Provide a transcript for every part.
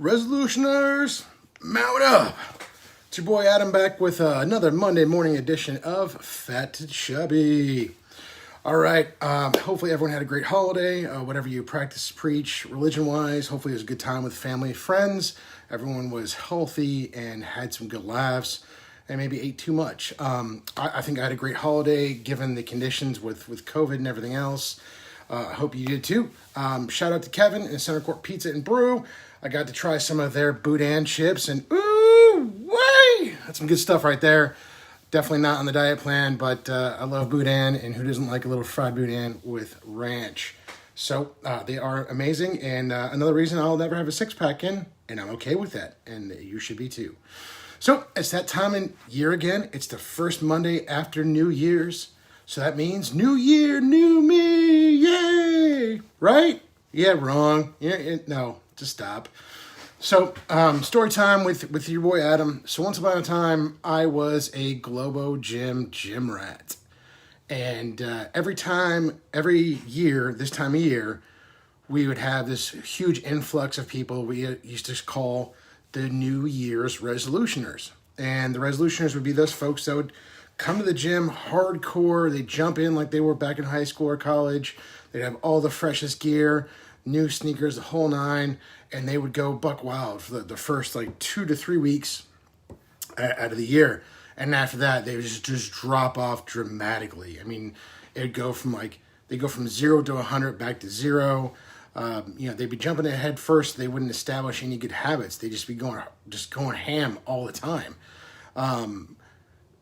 Resolutioners, mount up. It's your boy Adam back with another Monday morning edition of Fat to Chubby. All right, hopefully everyone had a great holiday, whatever you practice, preach, religion-wise. Hopefully it was a good time with family, friends. Everyone was healthy and had some good laughs and maybe ate too much. I think I had a great holiday given the conditions with COVID and everything else. I hope you did too. Shout out to Kevin and Center Court Pizza and Brew. I got to try some of their boudin chips and ooh, way! That's some good stuff right there. Definitely not on the diet plan, but I love boudin, and who doesn't like a little fried boudin with ranch? So they are amazing, and another reason I'll never have a six-pack in, and I'm okay with that, and you should be too. So it's that time in year again. It's the first Monday after New Year's. So that means new year, new me, yay! Right? Yeah, wrong. No, just stop. So, story time with your boy Adam. So once upon a time, I was a Globo gym rat. And every year, this time of year, we would have this huge influx of people we used to call the New Year's resolutioners. And the resolutioners would be those folks that would come to the gym hardcore. They'd jump in like they were back in high school or college. They'd have all the freshest gear, new sneakers, the whole nine, and they would go buck wild for the first like 2 to 3 weeks out of the year. And after that, they would just drop off dramatically. I mean, it'd go from they go from 0 to 100 back to 0. They'd be jumping ahead first. They wouldn't establish any good habits. They'd just be going ham all the time.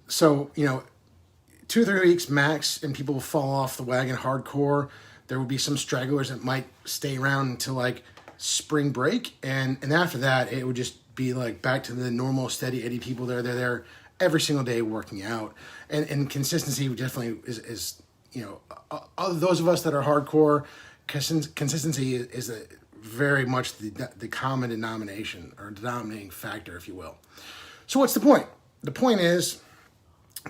So, 2 or 3 weeks max, and people will fall off the wagon hardcore. There will be some stragglers that might stay around until like spring break. And after that, it would just be like back to the normal steady Eddie people there. They're there every single day working out. And consistency definitely is those of us that are hardcore, consistency is very much the common denomination or denominating factor, if you will. So what's the point? The point is,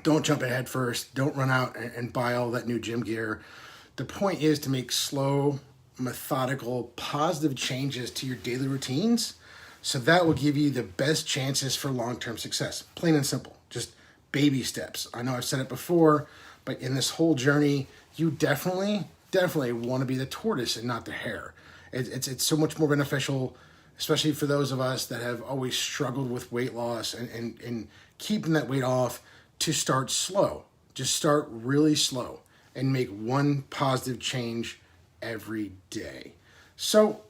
don't jump ahead first. Don't run out and buy all that new gym gear. The point is to make slow, methodical, positive changes to your daily routines. So that will give you the best chances for long-term success. Plain and simple. Just baby steps. I know I've said it before, but in this whole journey, you definitely want to be the tortoise and not the hare. It's so much more beneficial, especially for those of us that have always struggled with weight loss and keeping that weight off, to start slow. Just start really slow and make one positive change every day. So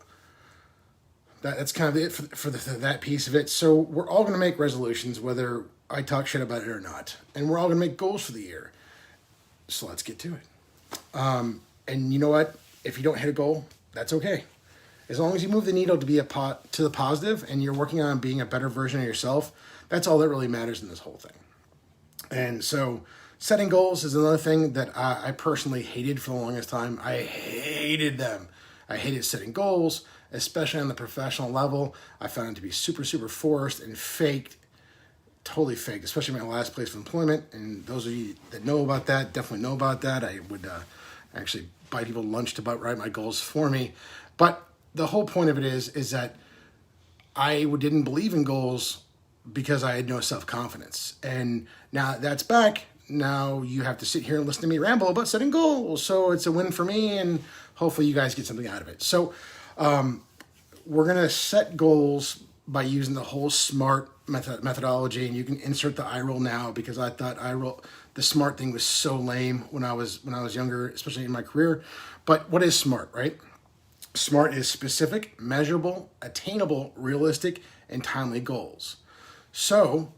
that's kind of it for that piece of it. So we're all going to make resolutions, whether I talk shit about it or not. And we're all going to make goals for the year. So let's get to it. And you know what? If you don't hit a goal, that's okay. As long as you move the needle to the positive and you're working on being a better version of yourself, that's all that really matters in this whole thing. And so setting goals is another thing that I personally hated for the longest time. I hated them. I hated setting goals, especially on the professional level. I found it to be super, super forced and faked, totally faked, especially my last place of employment. And those of you that know about that definitely know about that. I would actually buy people lunch to write my goals for me. But the whole point of it is that I didn't believe in goals because I had no self-confidence. And now that's back. Now you have to sit here and listen to me ramble about setting goals. So it's a win for me, and hopefully you guys get something out of it. So we're going to set goals by using the whole SMART methodology, and you can insert the eye roll now, because I thought the SMART thing was so lame when I was younger, especially in my career. But what is SMART, right? SMART is specific, measurable, attainable, realistic, and timely goals. So,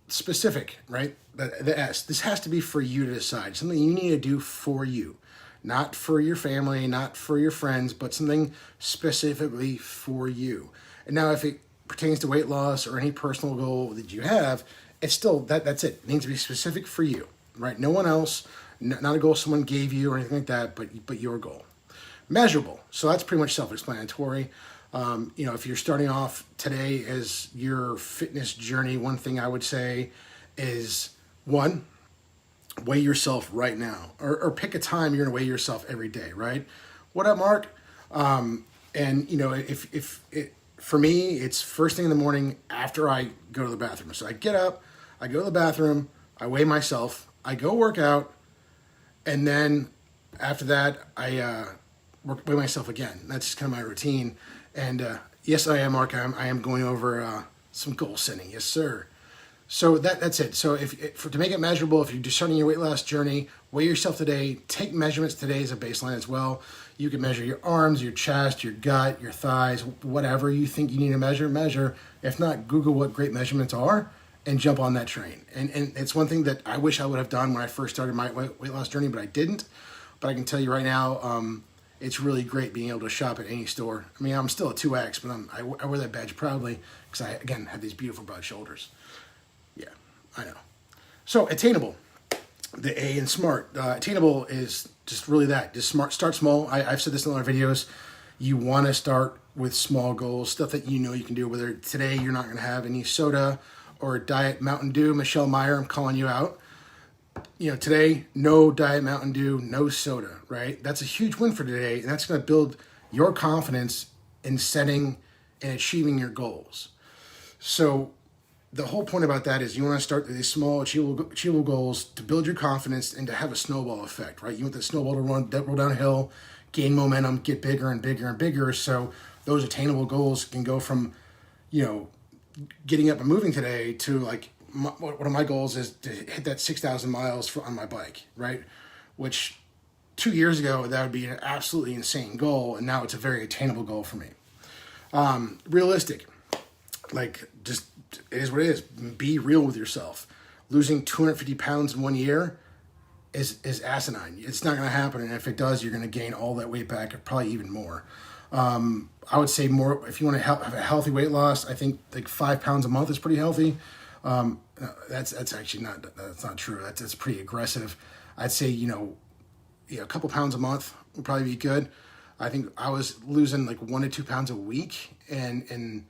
specific, right? The S. This has to be for you to decide. Something you need to do for you. Not for your family, not for your friends, but something specifically for you. And now if it pertains to weight loss or any personal goal that you have, it's still, that's it. It needs to be specific for you, right? No one else, not a goal someone gave you or anything like that, but your goal. Measurable. So that's pretty much self-explanatory. If you're starting off today as your fitness journey, one thing I would say is, one, weigh yourself right now, or pick a time you're going to weigh yourself every day, right? What up, Mark? And if for me, it's first thing in the morning after I go to the bathroom. So I get up, I go to the bathroom, I weigh myself, I go work out, and then after that, I weigh myself again. That's just kind of my routine. And yes, I am, Mark. I am going over some goal setting. Yes, sir. So that's it. So to make it measurable, if you're just starting your weight loss journey, weigh yourself today. Take measurements today as a baseline as well. You can measure your arms, your chest, your gut, your thighs, whatever you think you need to measure. If not, Google what great measurements are and jump on that train. And it's one thing that I wish I would have done when I first started my weight loss journey, but I didn't. But I can tell you right now, it's really great being able to shop at any store. I mean, I'm still a 2X, but I wear that badge proudly because I, again, have these beautiful broad shoulders. Yeah, I know. So, attainable. The A in SMART. Attainable is just really that. Just start small. I've said this in other videos. You want to start with small goals, stuff that you know you can do. Whether today you're not going to have any soda or Diet Mountain Dew. Michelle Meyer, I'm calling you out. Today, no Diet Mountain Dew, no soda, right? That's a huge win for today, and that's going to build your confidence in setting and achieving your goals. So the whole point about that is you want to start with these small, achievable goals to build your confidence and to have a snowball effect, right? You want the snowball to roll downhill, gain momentum, get bigger and bigger and bigger. So those attainable goals can go from, getting up and moving today to like, one of my goals is to hit that 6,000 miles on my bike, right? Which 2 years ago, that would be an absolutely insane goal. And now it's a very attainable goal for me. Realistic, like just it is what it is. Be real with yourself. Losing 250 pounds in 1 year is asinine. It's not going to happen. And if it does, you're going to gain all that weight back, or probably even more. I would say more, if you want to have a healthy weight loss, I think like 5 pounds a month is pretty healthy. That's actually that's not true. That's pretty aggressive. I'd say, a couple pounds a month would probably be good. I think I was losing like 1 to 2 pounds a week, and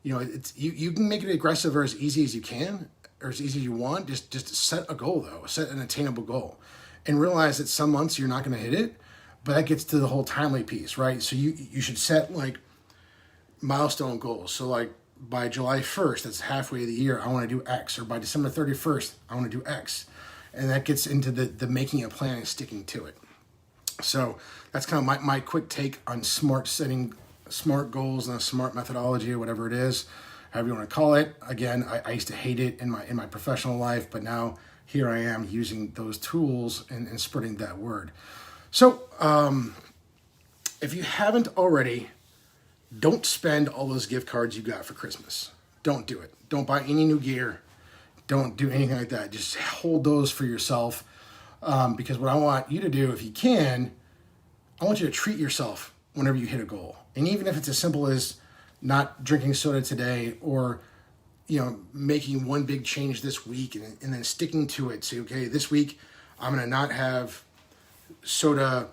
it's you can make it aggressive or as easy as you can or as easy as you want. Just set a goal though, set an attainable goal, and realize that some months you're not going to hit it, but that gets to the whole timely piece, right? So you should set like milestone goals. So like by July 1st, that's halfway of the year, I want to do X, or by December 31st, I want to do X, and that gets into the making a plan and sticking to it. So that's kind of my quick take on setting smart goals and a smart methodology, or whatever it is, however you want to call it. Again, I used to hate it in my professional life, but now here I am using those tools and spreading that word. So if you haven't already, don't spend all those gift cards you got for Christmas. Don't do it. Don't buy any new gear. Don't do anything like that. Just hold those for yourself. Because what I want you to do, if you can, I want you to treat yourself whenever you hit a goal. And even if it's as simple as not drinking soda today, or making one big change this week and then sticking to it. Say, okay, this week I'm going to not have soda,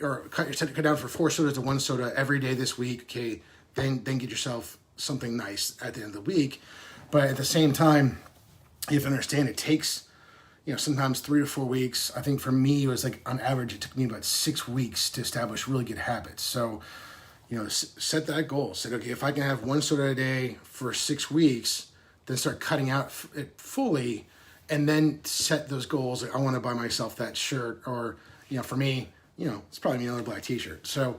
or cut down for 4 sodas to 1 soda every day this week. Okay, then get yourself something nice at the end of the week. But at the same time, you have to understand it takes, sometimes 3 to 4 weeks. I think for me, it was like on average, it took me about 6 weeks to establish really good habits. So, set that goal. Say, okay, if I can have 1 soda a day for 6 weeks, then start cutting out it fully, and then set those goals. Like, I want to buy myself that shirt, or, for me, it's probably another black t-shirt. So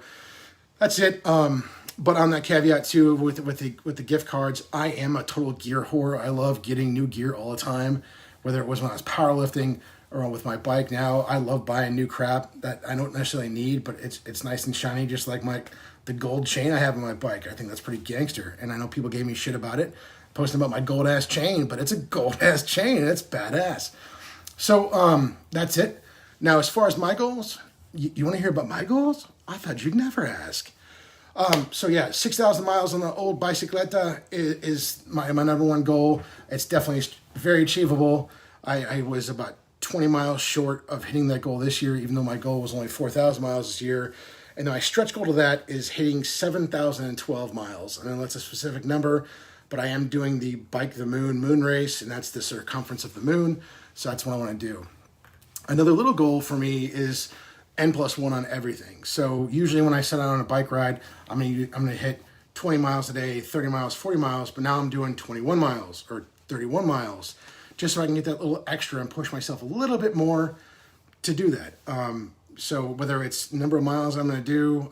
that's it. But on that caveat too, with the gift cards, I am a total gear whore. I love getting new gear all the time, whether it was when I was powerlifting or with my bike now. I love buying new crap that I don't necessarily need, but it's nice and shiny, just like the gold chain I have on my bike. I think that's pretty gangster. And I know people gave me shit about it, posting about my gold ass chain, but it's a gold ass chain and it's badass. So that's it. Now, as far as my goals, you want to hear about my goals? I thought you'd never ask. So yeah, 6,000 miles on the old bicicleta is my number one goal. It's definitely very achievable. I was about 20 miles short of hitting that goal this year, even though my goal was only 4,000 miles this year. And then my stretch goal to that is hitting 7,012 miles. I know that's a specific number, but I am doing the Bike the Moon race, and that's the circumference of the moon. So that's what I want to do. Another little goal for me is N+1 on everything. So usually when I set out on a bike ride, I'm gonna hit 20 miles a day, 30 miles, 40 miles, but now I'm doing 21 miles or 31 miles just so I can get that little extra and push myself a little bit more to do that. So whether it's number of miles I'm going to do,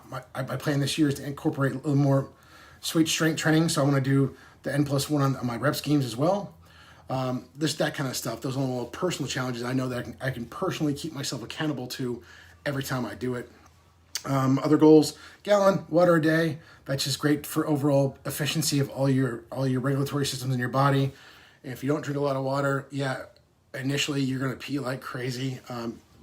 my plan this year is to incorporate a little more weight strength training. So I want to do the N+1 on my rep schemes as well. Just that kind of stuff. Those little personal challenges I know that I can personally keep myself accountable to every time I do it. Other goals: gallon water a day. That's just great for overall efficiency of all your regulatory systems in your body. And if you don't drink a lot of water, yeah, initially you're going to pee like crazy.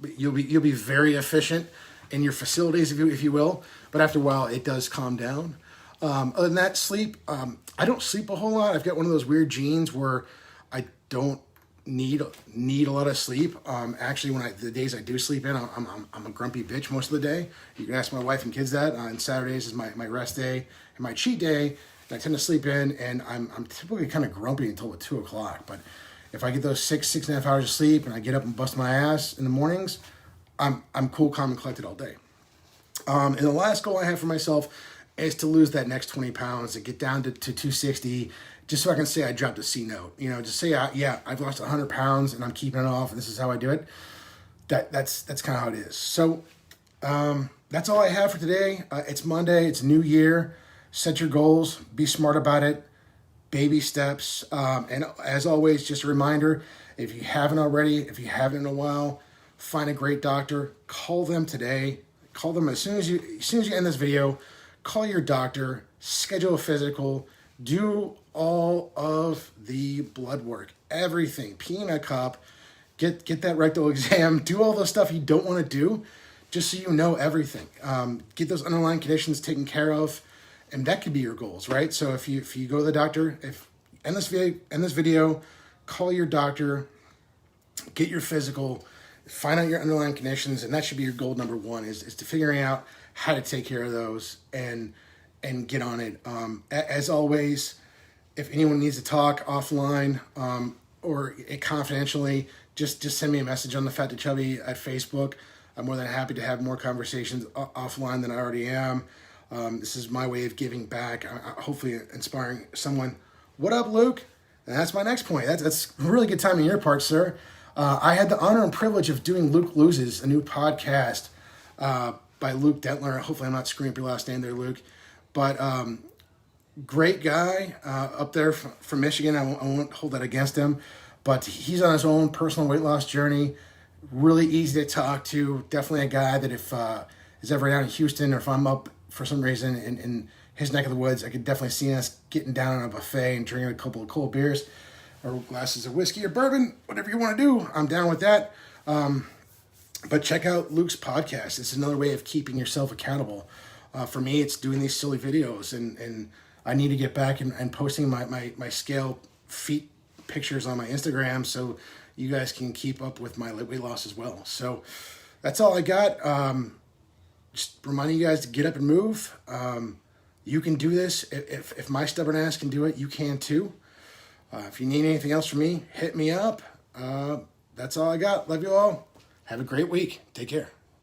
But you'll be very efficient in your facilities, if you will. But after a while, it does calm down. Other than that, sleep. I don't sleep a whole lot. I've got one of those weird genes where I don't need a lot of sleep. Actually, the days I do sleep in, I'm a grumpy bitch most of the day. You can ask my wife and kids that. On Saturdays is my rest day and my cheat day, and I tend to sleep in, and I'm typically kind of grumpy until 2 o'clock. But if I get those 6.5 hours of sleep and I get up and bust my ass in the mornings, I'm cool, calm, and collected all day. And the last goal I have for myself is to lose that next 20 pounds, to get down to 260, just so I can say I dropped a C note. Just say, yeah, I've lost 100 pounds and I'm keeping it off, and this is how I do it. That's kind of how it is. So that's all I have for today. It's Monday. It's New Year. Set your goals. Be smart about it. Baby steps. And as always, just a reminder, if you haven't already, if you haven't in a while, find a great doctor. Call them today. Call them as soon as you end this video. Call your doctor. Schedule a physical. Do all of the blood work, everything. Pee in a cup, get that rectal exam, do all the stuff you don't want to do, just so you know everything. Get those underlying conditions taken care of, and that could be your goals, right? So if you go to the doctor, end this video, call your doctor, get your physical, find out your underlying conditions, and that should be your goal number one, is to figuring out how to take care of those and get on it. As always, if anyone needs to talk offline or confidentially, just send me a message on the Fat to Chubby at Facebook. I'm more than happy to have more conversations offline than I already am. This is my way of giving back, hopefully inspiring someone. What up, Luke? And that's my next point. That's a really good time on your part, sir. I had the honor and privilege of doing Luke Loses, a new podcast by Luke Dentler. Hopefully I'm not screwing up your last name there, Luke. But great guy up there from Michigan. I won't hold that against him. But he's on his own personal weight loss journey. Really easy to talk to. Definitely a guy that if is ever down in Houston, or if I'm up for some reason in his neck of the woods, I could definitely see us getting down on a buffet and drinking a couple of cold beers or glasses of whiskey or bourbon, whatever you want to do. I'm down with that. But check out Luke's podcast. It's another way of keeping yourself accountable. For me, it's doing these silly videos, and I need to get back and posting my scale feet pictures on my Instagram so you guys can keep up with my weight loss as well. So that's all I got. Just reminding you guys to get up and move. You can do this. If my stubborn ass can do it, you can too. If you need anything else from me, hit me up. That's all I got. Love you all. Have a great week. Take care.